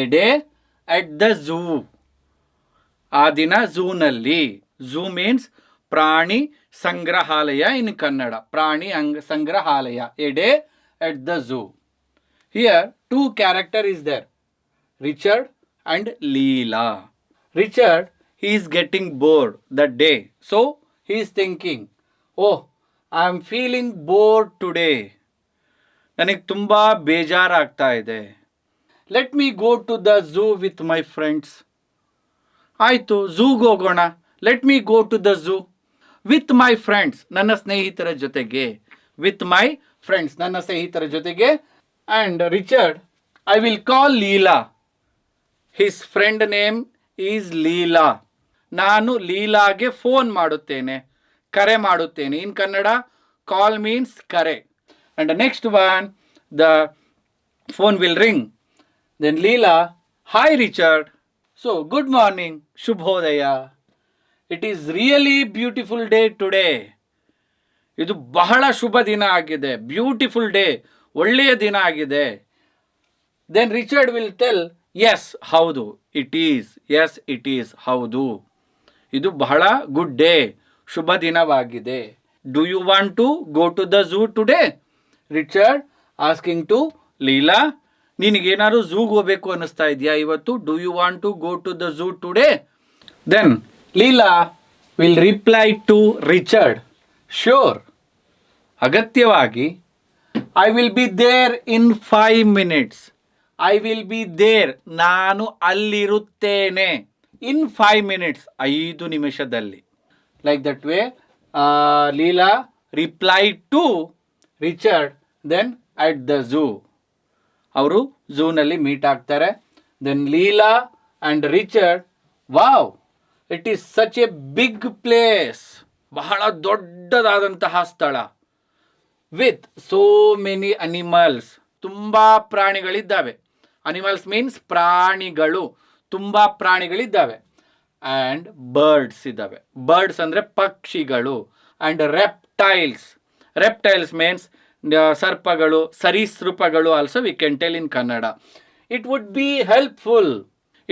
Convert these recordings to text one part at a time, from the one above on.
A day at the zoo. ಆ ದಿನ ಝೂನಲ್ಲಿ. Zoo means ಪ್ರಾಣಿ ಸಂಗ್ರಹಾಲಯ ಇನ್ ಕನ್ನಡ. ಪ್ರಾಣಿ ಸಂಗ್ರಹಾಲಯ. A day at the zoo. Here 2 characters is there, Richard and Leela. Richard, he is getting bored that day, so he is thinking, oh, I am feeling bored today. ನನಗೆ ತುಂಬ ಬೇಜಾರಾಗ್ತಾ ಇದೆ. Let me go to the zoo with my friends. ಆಯಿತು, ಝೂಗೆ ಹೋಗೋಣ. Let me go to the zoo with my friends, ನನ್ನ ಸ್ನೇಹಿತರ ಜೊತೆಗೆ. ವಿತ್ ಮೈ ಫ್ರೆಂಡ್ಸ್, ನನ್ನ ಸ್ನೇಹಿತರ ಜೊತೆಗೆ. And Richard, I will call Leela. His friend name is Leela. ನಾನು ಲೀಲಾಗೆ ಫೋನ್ ಮಾಡುತ್ತೇನೆ, ಕರೆ ಮಾಡುತ್ತೇನೆ. ಇನ್ ಕನ್ನಡ ಕಾಲ್ ಮೀನ್ಸ್ ಕರೆ. And the next one, the phone will ring. Then Leela, hi Richard. So, good morning, Shubhodaya. It is really beautiful day today. ಇದು ಬಹಳ ಶುಭ ದಿನ ಆಗಿದೆ. ಬ್ಯೂಟಿಫುಲ್ ಡೇ, ಒಳ್ಳೆಯ ದಿನ ಆಗಿದೆ. Then Richard will tell, yes, ಹೌದು, it is. Yes, it is. ಹೌದು, ಇದು ಬಹಳ ಗುಡ್ ಡೇ, ಶುಭ ದಿನವಾಗಿದೆ. Do you want to go to the zoo today? Richard asking to Leela, ನಿನಗೇನಾದ್ರು ಝೂಗೆ ಹೋಗಬೇಕು ಅನ್ನಿಸ್ತಾ ಇದೆಯಾ ಇವತ್ತು? Do you want to go to the zoo today? Then Leela will reply to Richard, sure, ಅಗತ್ಯವಾಗಿ. I will be there in 5 minutes. I will be there, ನಾನು ಅಲ್ಲಿರುತ್ತೇನೆ. In 5 minutes, 5 ನಿಮಿಷದಲ್ಲಿ. Like that way Leela reply to Richard. Then at the zoo, ಅವರು ಝೂನಲ್ಲಿ meet ಆಗ್ತಾರೆ. Then Leela and Richard, wow, it is such a big place, ಬಹಳ ದೊಡ್ಡದಾದಂತಹ ಸ್ಥಳ. With so many animals, ತುಂಬ ಪ್ರಾಣಿಗಳಿದ್ದಾವೆ. ಅನಿಮಲ್ಸ್ ಮೀನ್ಸ್ ಪ್ರಾಣಿಗಳು, ತುಂಬ ಪ್ರಾಣಿಗಳಿದ್ದಾವೆ. ಆ್ಯಂಡ್ ಬರ್ಡ್ಸ್ ಇದ್ದಾವೆ. ಬರ್ಡ್ಸ್ ಅಂದರೆ ಪಕ್ಷಿಗಳು. And reptiles. ರೆಪ್ಟೈಲ್ಸ್ ಮೀನ್ಸ್ ಸರ್ಪಗಳು, ಸರೀಸೃಪಗಳು. Also we can tell in Kannada. It would be helpful.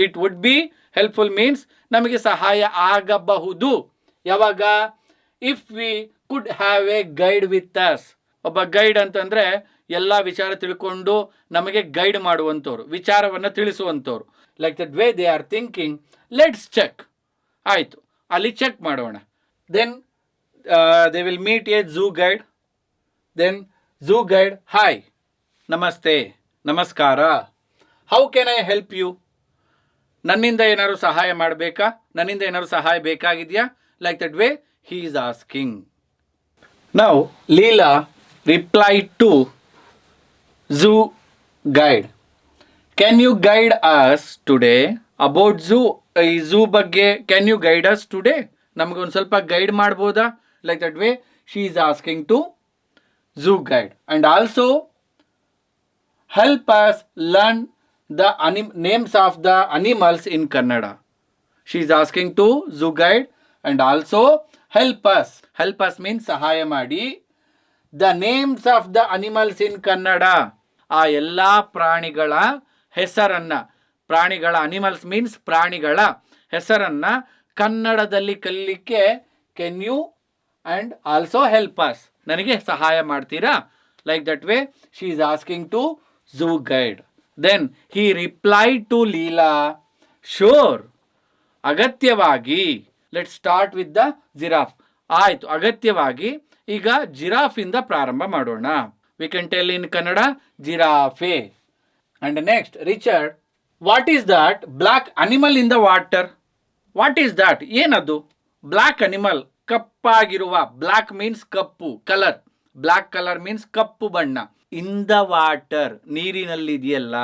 It would be helpful means ನಮಗೆ ಸಹಾಯ ಆಗಬಹುದು. ಯಾವಾಗ? If we could have a guide with us. ಒಬ್ಬ ಗೈಡ್ ಅಂತಂದರೆ ಎಲ್ಲ ವಿಚಾರ ತಿಳ್ಕೊಂಡು ನಮಗೆ ಗೈಡ್ ಮಾಡುವಂಥವ್ರು, ವಿಚಾರವನ್ನು ತಿಳಿಸುವಂಥವ್ರು. Like that way they are thinking. Let's check. ಆಯಿತು, ಅಲ್ಲಿ ಚೆಕ್ ಮಾಡೋಣ. Then they will meet a zoo guide. Then zoo guide, hi, ನಮಸ್ತೆ, ನಮಸ್ಕಾರ. How can I help you? ನನ್ನಿಂದ ಏನಾದ್ರು ಸಹಾಯ ಮಾಡಬೇಕಾ? ನನ್ನಿಂದ ಏನಾದ್ರು ಸಹಾಯ ಬೇಕಾಗಿದೆಯಾ? Like that way he is asking. Now Leela replied to zoo guide, can you guide us today about zoo? ಈ ಝೂ ಬಗ್ಗೆ can you guide us today? ನಮಗೊಂದು ಸ್ವಲ್ಪ ಗೈಡ್ ಮಾಡ್ಬೋದಾ? Like that way she is asking to zoo guide. And also help us learn the names of the animals in Kannada. She is asking to zoo guide and also help us. Help us means ಸಹಾಯ ಮಾಡಿ. The names of the animals in Kannada. ಆ ಎಲ್ಲ ಪ್ರಾಣಿಗಳ ಹೆಸರನ್ನ, ಪ್ರಾಣಿಗಳ, animals means ಪ್ರಾಣಿಗಳ ಹೆಸರನ್ನ ಕನ್ನಡದಲ್ಲಿ ಕಲಿಲಿಕ್ಕೆ can you and also help us, ನನಗೆ ಸಹಾಯ ಮಾಡ್ತೀರಾ? Like that way she is asking to zoo guide. Then he replied to Leela, sure, ಅಗತ್ಯವಾಗಿ. Let start with the giraffe. ಆಯಿತು, ಅಗತ್ಯವಾಗಿ. ಈಗ ಜಿರಾಫಿಂದ ಪ್ರಾರಂಭ ಮಾಡೋಣ. We can tell in Kannada ಜಿರಾಫೆ. And next Richard, what is that black animal in the water? What is that? ಏನದು? Black animal, ಕಪ್ಪಾಗಿರುವ. ಬ್ಲ್ಯಾಕ್ ಮೀನ್ಸ್ ಕಪ್ಪು, ಕಲರ್. ಬ್ಲ್ಯಾಕ್ ಕಲರ್ ಮೀನ್ಸ್ ಕಪ್ಪು ಬಣ್ಣ. ಇನ್ ದ ವಾಟರ್, ನೀರಿನಲ್ಲಿದೆಯಲ್ಲ.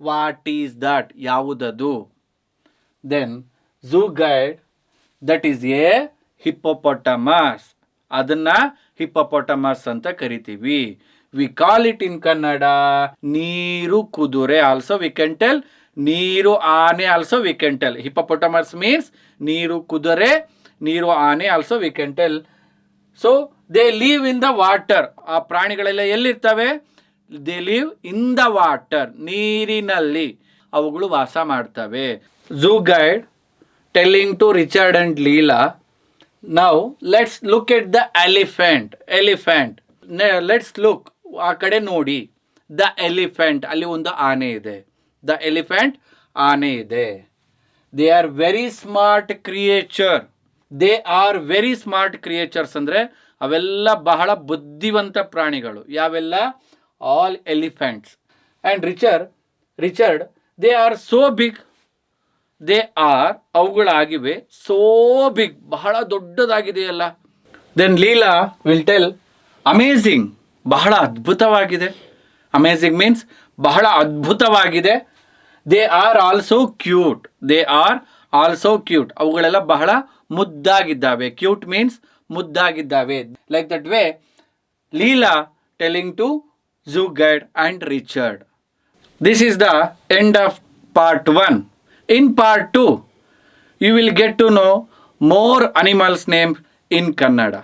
What is that? ಯಾವುದದು? Then zoo guide, that is a hippopotamus. ಅದನ್ನ hippopotamus ಅಂತ ಕರಿತೀವಿ. We call it in Kannada ನೀರು ಕುದುರೆ. ಆಲ್ಸೋ ವಿ ಕ್ಯಾನ್ ಟೆಲ್ ನೀರು ಆನೆ. Also we can tell hippopotamus means ನೀರು ಕುದುರೆ, ನೀರು ಆನೆ. Also we can tell. So they live in the water. ಆ ಪ್ರಾಣಿಗಳೆಲ್ಲ ಎಲ್ಲಿರ್ತವೆ? They live in the water, ನೀರಿನಲ್ಲಿ. ಅವುಗಳು ವಾಸ ಮಾಡ್ತವೆ. Zoo guide telling to Richard and Leela, now let's look at the elephant. Let's look, ಆ ಕಡೆ ನೋಡಿ. ದ ಎಲಿಫೆಂಟ್, ಅಲ್ಲಿ ಒಂದು ಆನೆ ಇದೆ. ದ ಎಲಿಫೆಂಟ್, ಆನೆ ಇದೆ. They are very smart creature. They are very smart creatures ಅಂದರೆ ಅವೆಲ್ಲ ಬಹಳ ಬುದ್ಧಿವಂತ ಪ್ರಾಣಿಗಳು. ಯಾವೆಲ್ಲ? All elephants. And Richard they are so big. They are, ಅವುಗಳಾಗಿವೆ, ಸೋ ಬಿಗ್, ಬಹಳ ದೊಡ್ಡದಾಗಿದೆಯಲ್ಲ. Then Leela will tell amazing, ಬಹಳ ಅದ್ಭುತವಾಗಿದೆ. ಅಮೇಝಿಂಗ್ ಮೀನ್ಸ್ ಬಹಳ ಅದ್ಭುತವಾಗಿದೆ. They are also cute. They are also cute, ಅವುಗಳೆಲ್ಲ ಬಹಳ ಮುದ್ದಾಗಿದ್ದಾವೆ. ಕ್ಯೂಟ್ ಮೀನ್ಸ್ ಮುದ್ದಾಗಿದ್ದಾವೆ. Like that way Leela telling to zoo guide and Richard. This is the end of part 1. In part 2, you will get to know more animals' names in Kannada.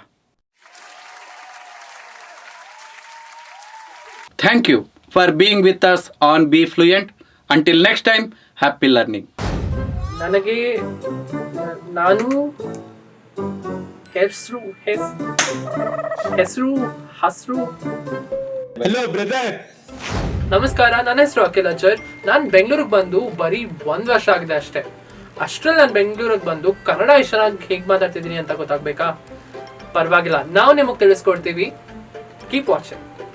Thank you for being with us on Be Fluent. Until next time, happy learning. ನನಗೆ ನಾನು ಹಸ್ರು. Hello brother. ನಮಸ್ಕಾರ, ನನ್ನ ಹೆಸರು ಅಖಿಲ್ ಅಜರ್. ನಾನು ಬೆಂಗಳೂರಿಗೆ ಬಂದು ಬರೀ 1 ವರ್ಷ ಆಗಿದೆ ಅಷ್ಟೇ. ಅಷ್ಟರಲ್ಲಿ ನಾನು ಬೆಂಗಳೂರಿಗೆ ಬಂದು ಕನ್ನಡ ಇಷ್ಟು ಚೆನ್ನಾಗಿ ಹೇಗೆ ಮಾತಾಡ್ತಿದ್ದೀನಿ ಅಂತ ಗೊತ್ತಾಗ್ಬೇಕಾ? ಪರವಾಗಿಲ್ಲ, ನಾವು ನಿಮಗೆ ತಿಳಿಸ್ಕೊಡ್ತೀವಿ. Keep watching.